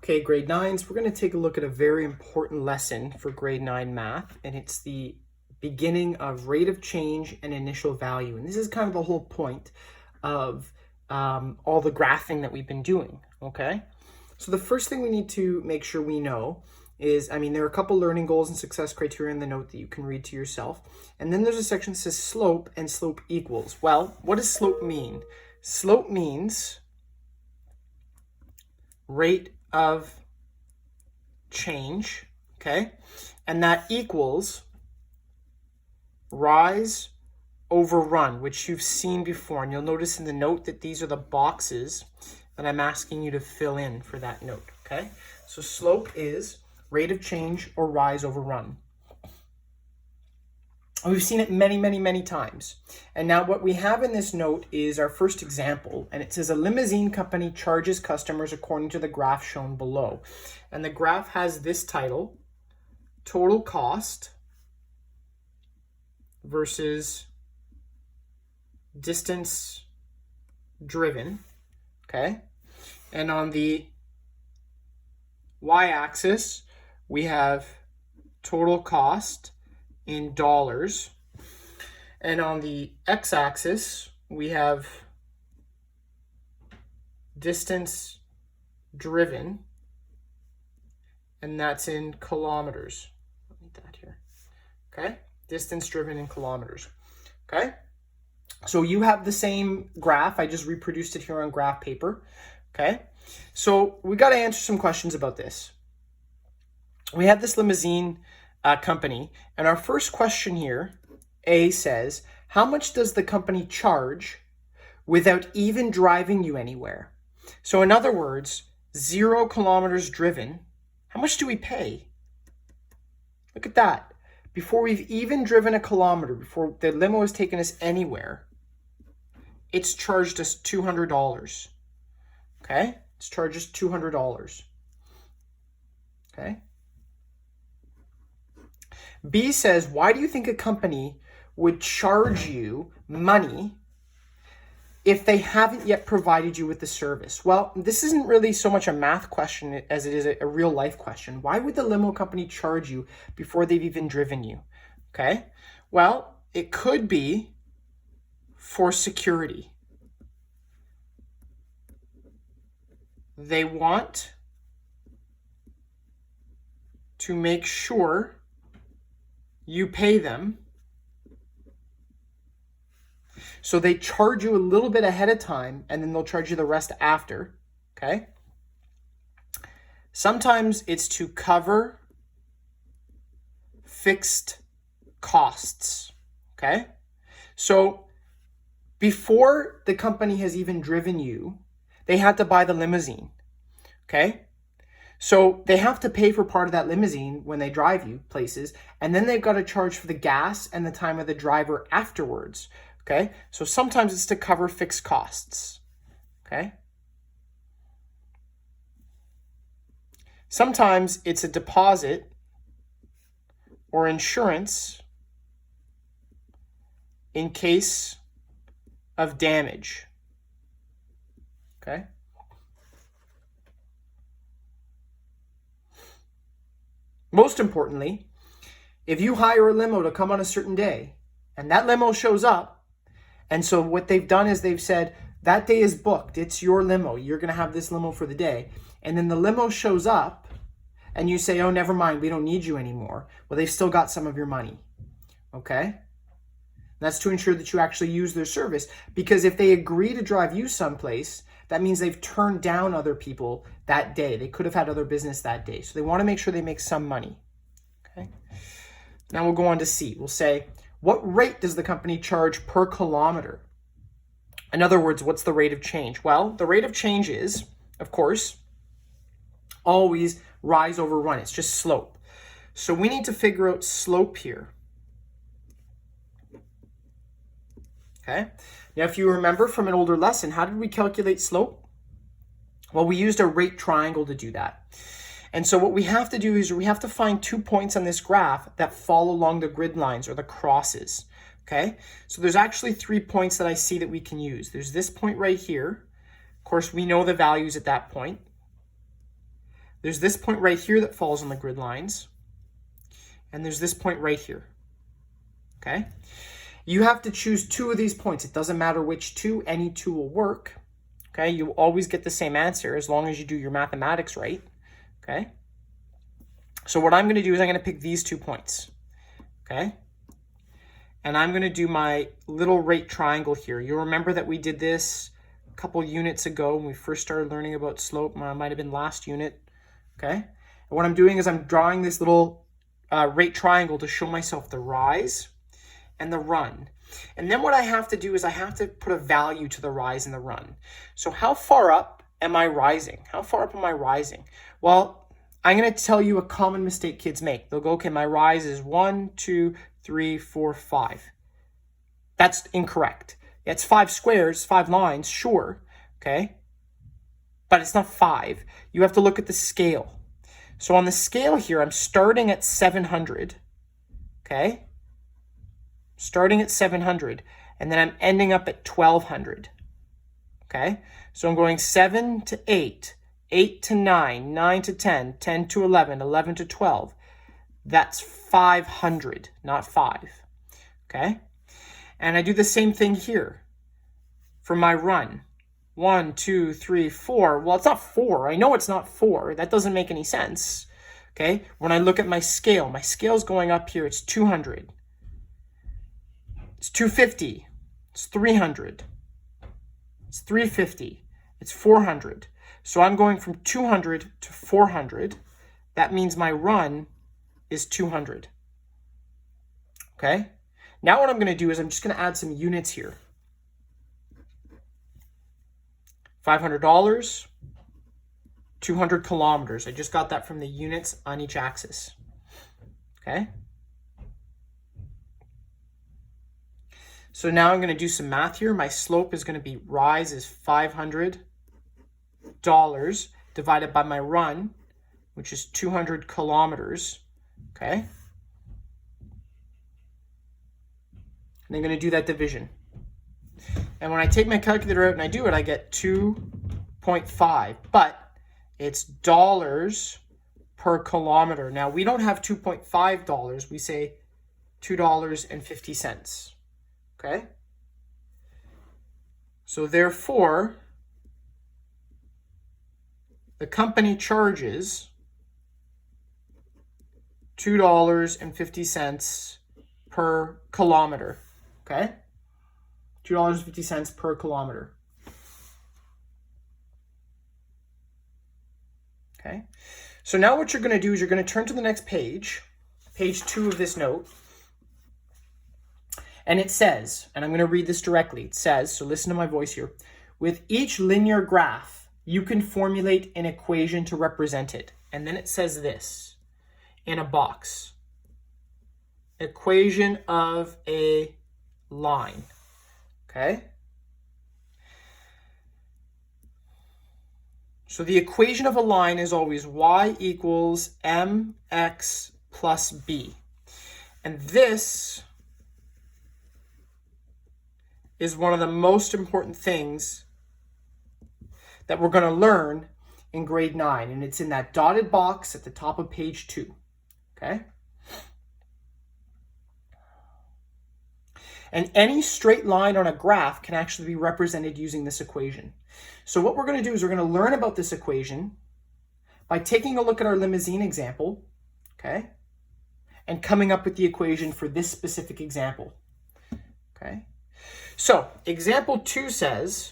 Okay, grade 9s, we're going to take a look at a very important lesson for grade 9 math, and it's the beginning of rate of change and initial value. And this is kind of the whole point of all the graphing that we've been doing, okay? So the first thing we need to make sure we know is, there are a couple learning goals and success criteria in the note that you can read to yourself. And then there's a section that says slope and slope equals. Well, what does slope mean? Slope means rate of change, okay? And that equals rise over run, which you've seen before. And you'll notice in the note that these are the boxes that I'm asking you to fill in for that note, okay? So slope is rate of change or rise over run. We've seen it many, many, many times. And now what we have in this note is our first example, and it says a limousine company charges customers according to the graph shown below. And the graph has this title, total cost versus distance driven, okay? And on the y-axis, we have total cost in dollars, and on the x-axis we have distance driven, and that's in kilometers. I'll need that here. Okay, distance driven in kilometers. Okay, so you have the same graph. I just reproduced it here on graph paper. Okay, so we got to answer some questions about this. We have this limousine company, and our first question here, A, says, how much does the company charge without even driving you anywhere? So in other words, 0 kilometers driven, how much do we pay? Look at that. Before we've even driven a kilometer, before the limo has taken us anywhere, it's charged us $200. Okay? It's charged us $200. Okay? B says, why do you think a company would charge you money if they haven't yet provided you with the service? Well, this isn't really so much a math question as it is a real life question. Why would the limo company charge you before they've even driven you? Okay, well, it could be for security. They want to make sure you pay them, so they charge you a little bit ahead of time, and then they'll charge you the rest after, okay? Sometimes it's to cover fixed costs, okay? So before the company has even driven you, they had to buy the limousine, okay? So they have to pay for part of that limousine when they drive you places, and then they've got to charge for the gas and the time of the driver afterwards, okay? So sometimes it's to cover fixed costs, okay? Sometimes it's a deposit or insurance in case of damage, okay? Most importantly, if you hire a limo to come on a certain day and that limo shows up, and so what they've done is they've said, that day is booked, it's your limo, you're going to have this limo for the day, and then the limo shows up and you say, oh, never mind, we don't need you anymore. Well, they've still got some of your money, okay? That's to ensure that you actually use their service, because if they agree to drive you someplace, that means they've turned down other people that day. They could have had other business that day. So they want to make sure they make some money. Okay. Now we'll go on to C. We'll say, what rate does the company charge per kilometer? In other words, what's the rate of change? Well, the rate of change is, of course, always rise over run. It's just slope. So we need to figure out slope here. Okay. Now, if you remember from an older lesson, how did we calculate slope? Well, we used a rate triangle to do that. And so what we have to do is we have to find 2 points on this graph that fall along the grid lines or the crosses. Okay, so there's actually 3 points that I see that we can use. There's this point right here. Of course, we know the values at that point. There's this point right here that falls on the grid lines. And there's this point right here. Okay? You have to choose two of these points. It doesn't matter which two, any two will work. Okay? You always get the same answer as long as you do your mathematics right. Okay? So what I'm going to do is I'm going to pick these 2 points. Okay? And I'm going to do my little rate triangle here. You'll remember that we did this a couple units ago when we first started learning about slope. Might have been last unit. Okay? And what I'm doing is I'm drawing this little rate triangle to show myself the rise and the run. And then what I have to do is I have to put a value to the rise and the run. So how far up am I rising? How far up am I rising? Well, I'm going to tell you a common mistake kids make. They'll go, okay, my rise is 1, 2, 3, 4, 5. That's incorrect. It's 5 squares, 5 lines, sure, okay? But it's not 5. You have to look at the scale. So on the scale here, I'm starting at 700, okay? Starting at 700, and then I'm ending up at 1200, okay? So I'm going 7 to 8, 8 to 9, 9 to 10, 10 to 11, 11 to 12. That's 500, not 5, okay? And I do the same thing here for my run. 1, 2, 3, 4. Well, it's not 4. I know it's not 4. That doesn't make any sense, okay? When I look at my scale's going up here. It's 200. It's 250. It's 300. It's 350. It's 400. So I'm going from 200 to 400. That means my run is 200. Okay? Now what I'm going to do is I'm just going to add some units here. $500, 200 kilometers. I just got that from the units on each axis. Okay? So now I'm going to do some math here. My slope is going to be rise is $500 divided by my run, which is 200 kilometers. Okay? And I'm going to do that division. And when I take my calculator out and I do it, I get 2.5. But it's dollars per kilometer. Now, we don't have $2.5. We say $2.50. Okay? So therefore, the company charges $2.50 per kilometer. Okay? $2.50 per kilometer. Okay? So now what you're going to do is you're going to turn to the next page, page 2 of this note. And it says, and I'm going to read this directly. It says, so listen to my voice here. With each linear graph, you can formulate an equation to represent it. And then it says this in a box. Equation of a line. Okay? So the equation of a line is always y equals mx plus b. And this is one of the most important things that we're going to learn in grade 9. And it's in that dotted box at the top of page 2. Okay? And any straight line on a graph can actually be represented using this equation. So what we're going to do is we're going to learn about this equation by taking a look at our limousine example, okay, and coming up with the equation for this specific example. Okay. So example 2 says,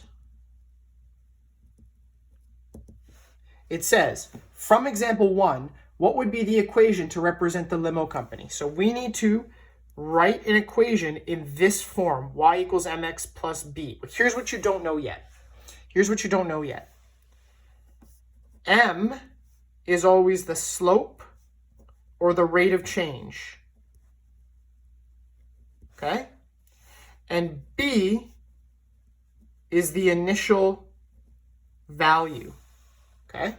it says, from example 1, what would be the equation to represent the limo company? So we need to write an equation in this form, y equals mx plus b. But here's what you don't know yet. Here's what you don't know yet. M is always the slope or the rate of change. Okay? And b is the initial value. Okay?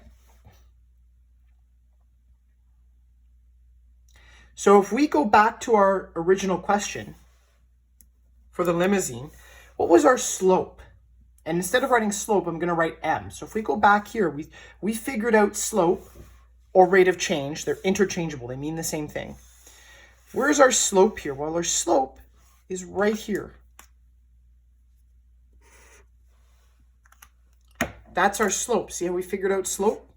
So if we go back to our original question for the limousine, what was our slope? And instead of writing slope, I'm going to write m. So if we go back here, we figured out slope or rate of change. They're interchangeable. They mean the same thing. Where's our slope here? Well, our slope is right here. That's our slope. See how we figured out slope?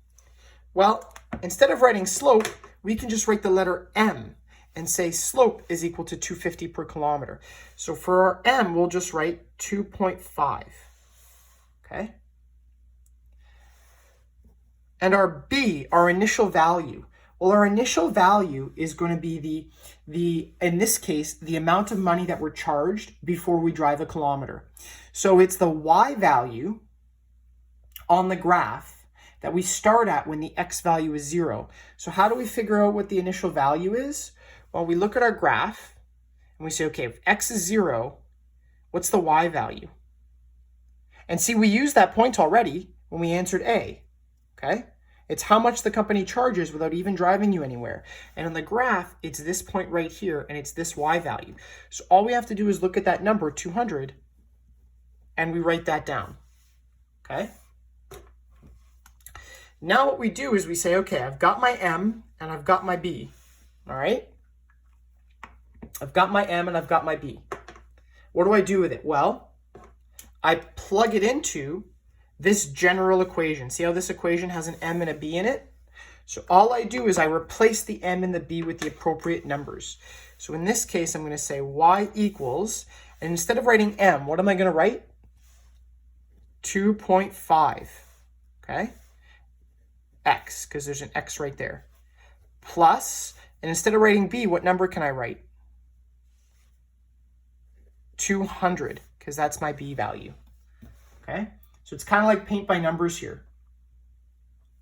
Well, instead of writing slope, we can just write the letter M and say slope is equal to 250 per kilometer. So for our M, we'll just write 2.5. Okay? And our B, our initial value. Well, our initial value is going to be in this case, the amount of money that we're charged before we drive a kilometer. So it's the Y value on the graph that we start at when the X value is 0. So how do we figure out what the initial value is? Well, we look at our graph and we say, okay, if X is 0, what's the Y value? And see, we used that point already when we answered A, okay? It's how much the company charges without even driving you anywhere. And on the graph, it's this point right here, and it's this Y value. So all we have to do is look at that number, 200, and we write that down, okay? Now what we do is we say, okay, I've got my M and I've got my B, all right? I've got my M and I've got my B. What do I do with it? Well, I plug it into this general equation. See how this equation has an M and a B in it? So all I do is I replace the M and the B with the appropriate numbers. So in this case, I'm going to say Y equals, and instead of writing M, what am I going to write? 2.5, okay? X, because there's an X right there. Plus, and instead of writing B, what number can I write? 200, because that's my B value, okay? So it's kind of like paint by numbers here.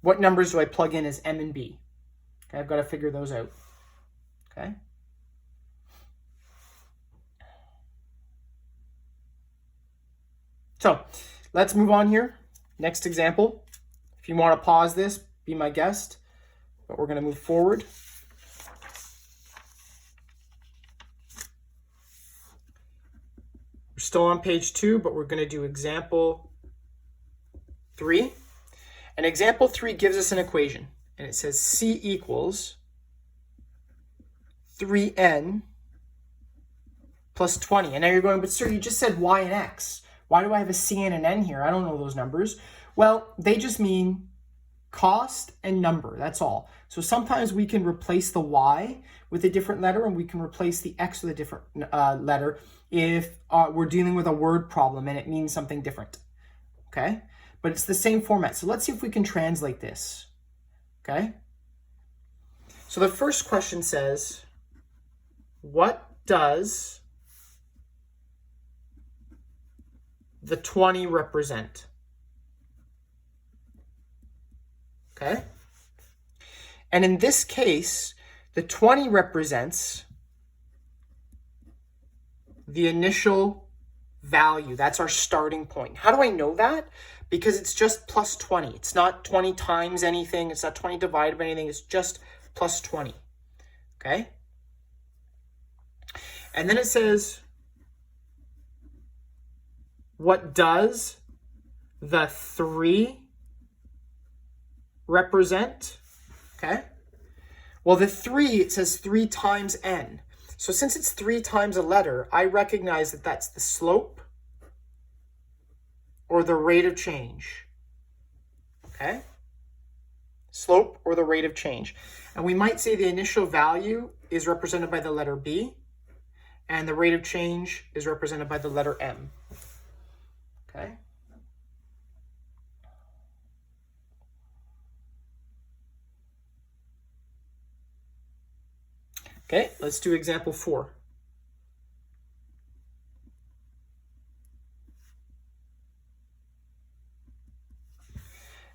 What numbers do I plug in as M and B? Okay, I've got to figure those out, okay? So let's move on here. Next example. If you want to pause this, be my guest, but we're going to move forward. We're still on page 2, but we're going to do example 3. And example 3 gives us an equation, and it says C equals 3N plus 20. And now you're going, but sir, you just said Y and X. Why do I have a C and an N here? I don't know those numbers. Well, they just mean cost and number, that's all. So sometimes we can replace the Y with a different letter, and we can replace the X with a different letter if we're dealing with a word problem and it means something different, okay? But it's the same format. So let's see if we can translate this, okay? So the first question says, what does the 20 represent? Okay? And in this case, the 20 represents the initial value. That's our starting point. How do I know that? Because it's just plus 20. It's not 20 times anything. It's not 20 divided by anything. It's just plus 20. Okay? And then it says, what does the 3 represent? Okay. Well, the 3, it says 3 times N. So since it's 3 times a letter, I recognize that that's the slope or the rate of change. Okay. Slope or the rate of change. And we might say the initial value is represented by the letter B, and the rate of change is represented by the letter M. Okay. Okay, let's do example 4.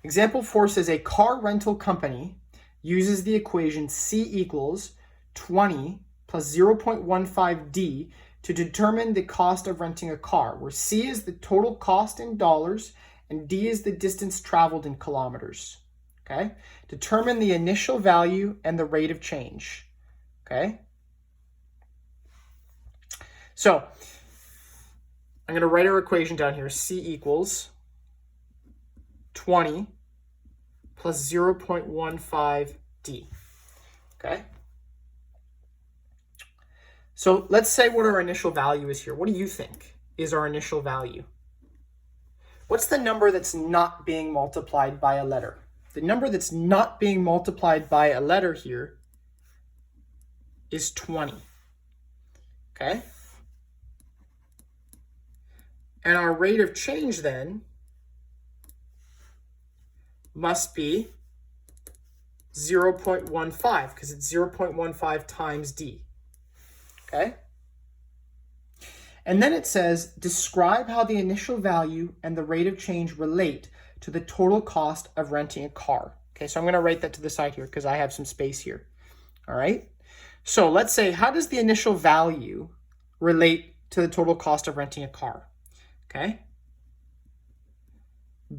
Example 4 says a car rental company uses the equation C equals 20 plus 0.15D to determine the cost of renting a car, where C is the total cost in dollars and D is the distance traveled in kilometers. Okay? Determine the initial value and the rate of change. Okay? So, I'm going to write our equation down here. C equals 20 plus 0.15 D. Okay? So let's say what our initial value is here. What do you think is our initial value? What's the number that's not being multiplied by a letter? The number that's not being multiplied by a letter here is 20. Okay? And our rate of change then must be 0.15 because it's 0.15 times D. Okay? And then it says, describe how the initial value and the rate of change relate to the total cost of renting a car. Okay, so I'm going to write that to the side here because I have some space here. All right? So let's say, how does the initial value relate to the total cost of renting a car? Okay?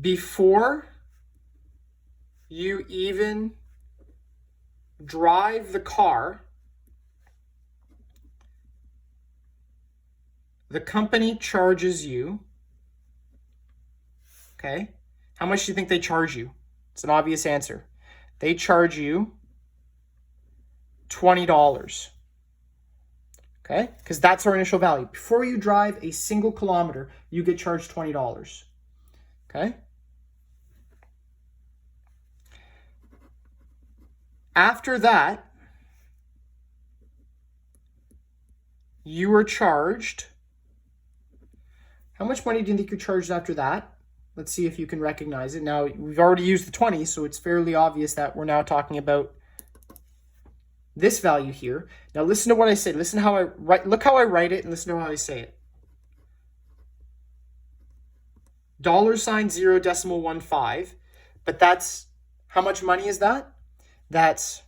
Before you even drive the car, the company charges you, okay? How much do you think they charge you? It's an obvious answer. They charge you $20, okay? Because that's our initial value. Before you drive a single kilometer, you get charged $20, okay? After that, you are charged, how much money do you think you're charged after that? Let's see if you can recognize it. Now, we've already used the 20, so it's fairly obvious that we're now talking about this value here. Now, listen to what I say. Listen how I write. Look how I write it, and listen to how I say it. $0.0.15, but that's, how much money is that? That's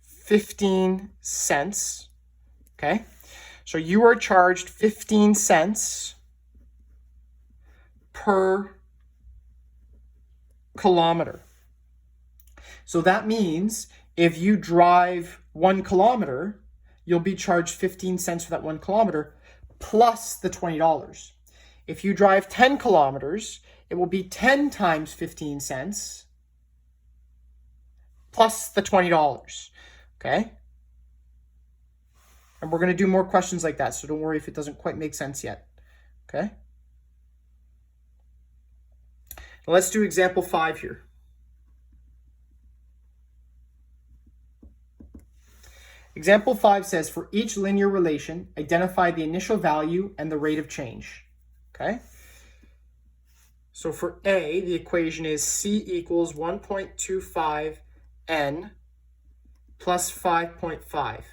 15 cents, okay? So you are charged 15 cents per kilometer. So that means if you drive 1 kilometer, you'll be charged 15 cents for that 1 kilometer plus the $20. If you drive 10 kilometers, it will be 10 times 15 cents plus the $20, okay? And we're going to do more questions like that, so don't worry if it doesn't quite make sense yet, okay? Now let's do example 5 here. Example 5 says, for each linear relation, identify the initial value and the rate of change, okay? So for A, the equation is C equals 1.25 N plus 5.5.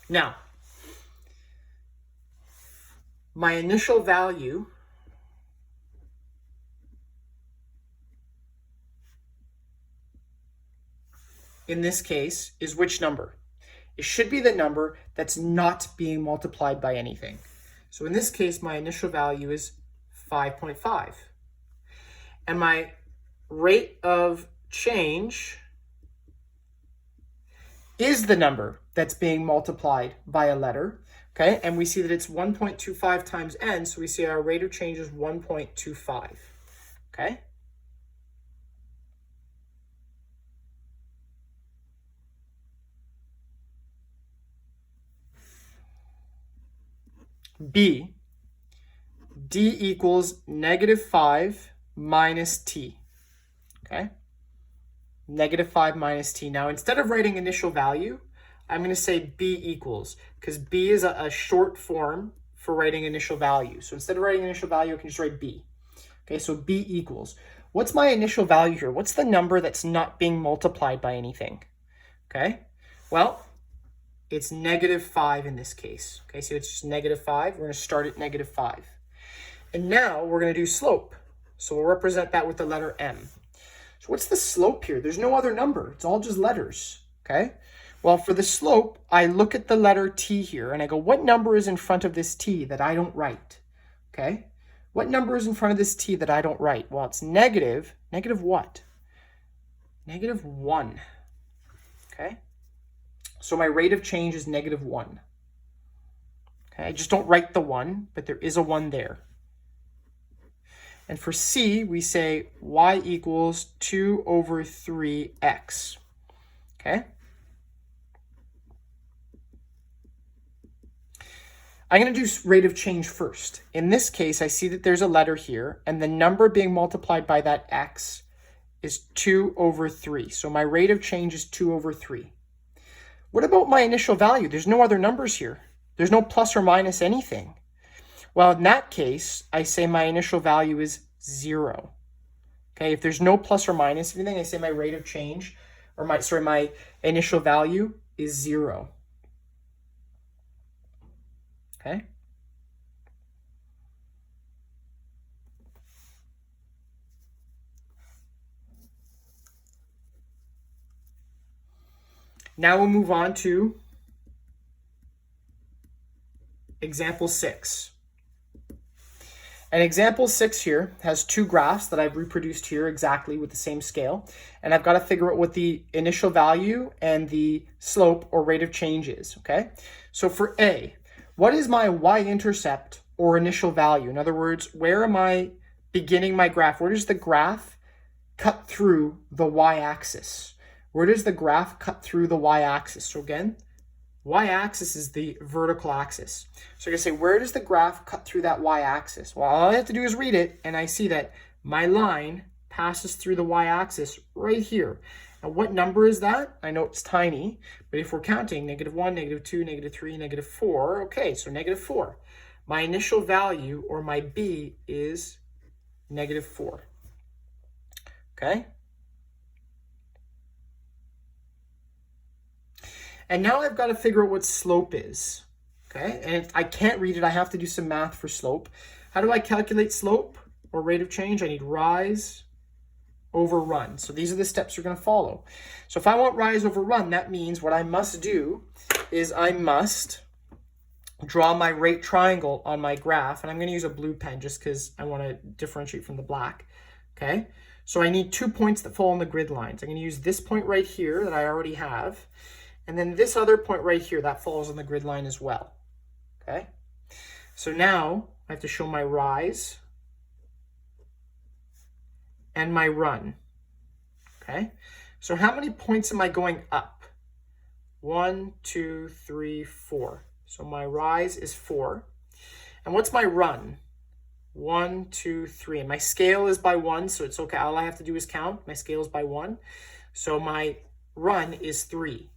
Now, my initial value in this case is which number? It should be the number that's not being multiplied by anything. So in this case, my initial value is 5.5. And my rate of change is the number that's being multiplied by a letter, okay? And we see that it's 1.25 times n, so we see our rate of change is 1.25, okay? B, D equals -5 minus T, okay? -5 minus T. Now, instead of writing initial value, I'm going to say B equals, because B is a short form for writing initial value. So instead of writing initial value, I can just write B. Okay, so B equals. What's my initial value here? What's the number that's not being multiplied by anything? Okay, well, it's -5 in this case. Okay, so it's just -5. We're going to start at -5. And now we're going to do slope. So we'll represent that with the letter M. So what's the slope here? There's no other number. It's all just letters, okay? Well, for the slope, I look at the letter T here, and I go, what number is in front of this T that I don't write, okay? What number is in front of this T that I don't write? Well, it's negative what? -1, okay? So my rate of change is -1, okay? I just don't write the 1, but there is a 1 there. And for C, we say y equals 2/3x. okay? I'm going to do rate of change first. In this case, I see that there's a letter here, and the number being multiplied by that x is 2 over 3. So my rate of change is 2 over 3. What about my initial value? There's no other numbers here. There's no plus or minus anything. Well, in that case, I say my initial value is 0. Okay, if there's no plus or minus anything, I say my rate of change, or my initial value is 0. Okay. Now we'll move on to example 6. And example 6 here has two graphs that I've reproduced here exactly with the same scale. And I've got to figure out what the initial value and the slope or rate of change is, okay? So for A, what is my y-intercept or initial value? In other words, where am I beginning my graph? Where does the graph cut through the y-axis? Where does the graph cut through the y-axis? So again, y-axis is the vertical axis. So you're going to say, where does the graph cut through that y-axis? Well, all I have to do is read it, and I see that my line passes through the y-axis right here. And what number is that? I know it's tiny, but if we're counting -1, -2, -3, -4, okay, so -4. My initial value, or my b, is -4. Okay? And now I've got to figure out what slope is, okay? And I can't read it. I have to do some math for slope. How do I calculate slope or rate of change? I need rise over run. So these are the steps you're going to follow. So if I want rise over run, that means what I must do is I must draw my rate triangle on my graph. And I'm going to use a blue pen just because I want to differentiate from the black, okay? So I need 2 points that fall on the grid lines. I'm going to use this point right here that I already have. And then this other point right here, that falls on the grid line as well, okay? So now I have to show my rise and my run, okay? So how many points am I going up? 1, 2, 3, 4. So my rise is 4. And what's my run? 1, 2, 3. And my scale is by 1, so it's okay. All I have to do is count. My scale is by 1. So my run is 3.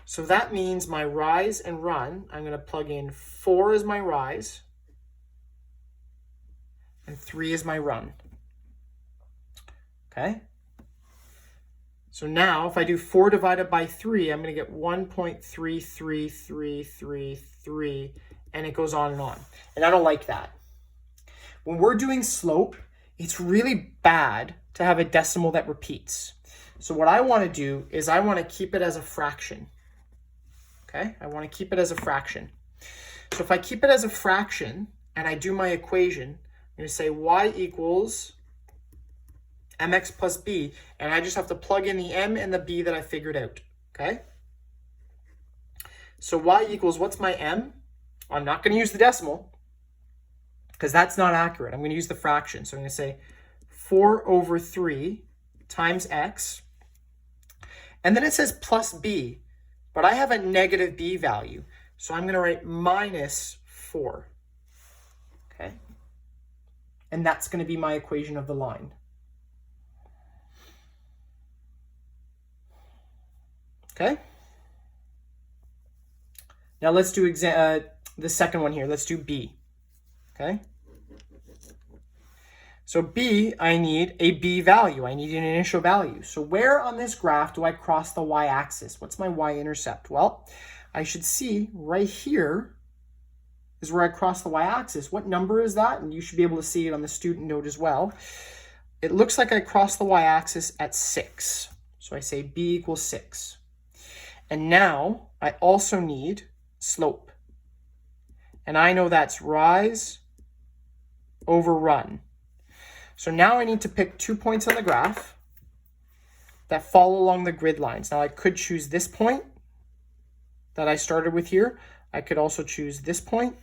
So that means my rise and run, I'm going to plug in 4 as my rise and 3 is my run. Okay? So now if I do 4 divided by 3, I'm going to get 1.33333, and it goes on. And I don't like that. When we're doing slope, it's really bad to have a decimal that repeats. So what I want to do is I want to keep it as a fraction. Okay, I want to keep it as a fraction. So if I keep it as a fraction and I do my equation, I'm going to say y equals mx plus b, and I just have to plug in the m and the b that I figured out. Okay, so y equals, what's my m? I'm not going to use the decimal because that's not accurate. I'm going to use the fraction. So I'm going to say 4 over 3 times x, and then it says plus b. But I have a negative b value, so I'm going to write -4, okay? And that's going to be my equation of the line. Okay? Now let's do the second one here. Let's do b, okay? So b, I need a b value. I need an initial value. So where on this graph do I cross the y-axis? What's my y-intercept? Well, I should see right here is where I cross the y-axis. What number is that? And you should be able to see it on the student note as well. It looks like I cross the y-axis at 6. So I say b equals 6. And now I also need slope. And I know that's rise over run. So now I need to pick 2 points on the graph that fall along the grid lines. Now I could choose this point that I started with here. I could also choose this point.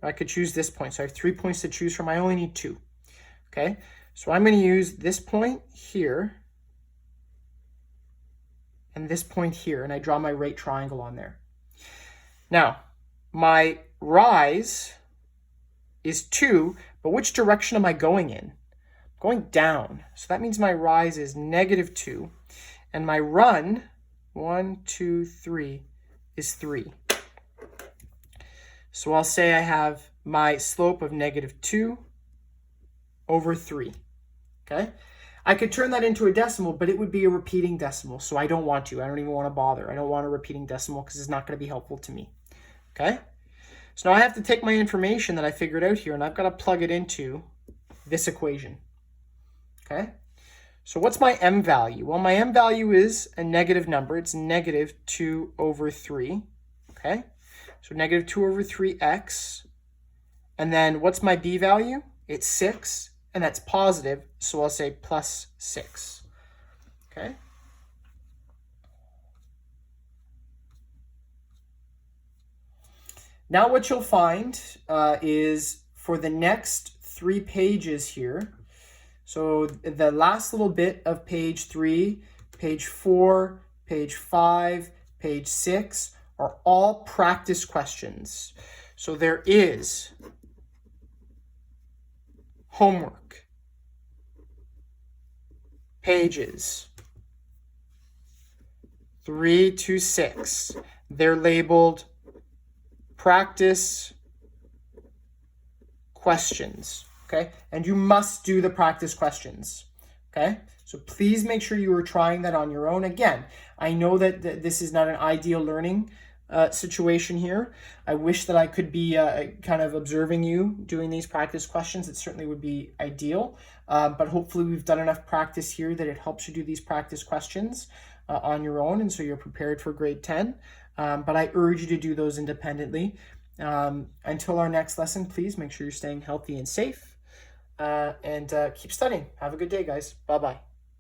I could choose this point. So I have 3 points to choose from. I only need 2. Okay, so I'm going to use this point here and this point here, and I draw my right triangle on there. Now, my rise is 2, but which direction am I going in? I'm going down. So that means my rise is -2, and my run, 1, 2, 3, is 3. So I'll say I have my slope of -2 over 3, okay? I could turn that into a decimal, but it would be a repeating decimal, so I don't want to. I don't even want to bother. I don't want a repeating decimal because it's not going to be helpful to me, okay? So now I have to take my information that I figured out here, and I've got to plug it into this equation, okay? So what's my m value? Well, my m value is a negative number. It's -2 over 3, okay? So -2 over 3x. And then what's my b value? It's 6, and that's positive, so I'll say +6, okay? Now what you'll find is for the next 3 pages here, so the last little bit of page 3, page 4, page 5, page 6 are all practice questions. So there is homework, pages 3 to 6. They're labeled practice questions, okay? And you must do the practice questions, okay? So please make sure you are trying that on your own. Again, I know that this is not an ideal learning situation here. I wish that I could be kind of observing you doing these practice questions. It certainly would be ideal, but hopefully we've done enough practice here that it helps you do these practice questions on your own, and so you're prepared for grade 10. But I urge you to do those independently. Until our next lesson, please make sure you're staying healthy and safe, and keep studying. Have a good day, guys. Bye-bye.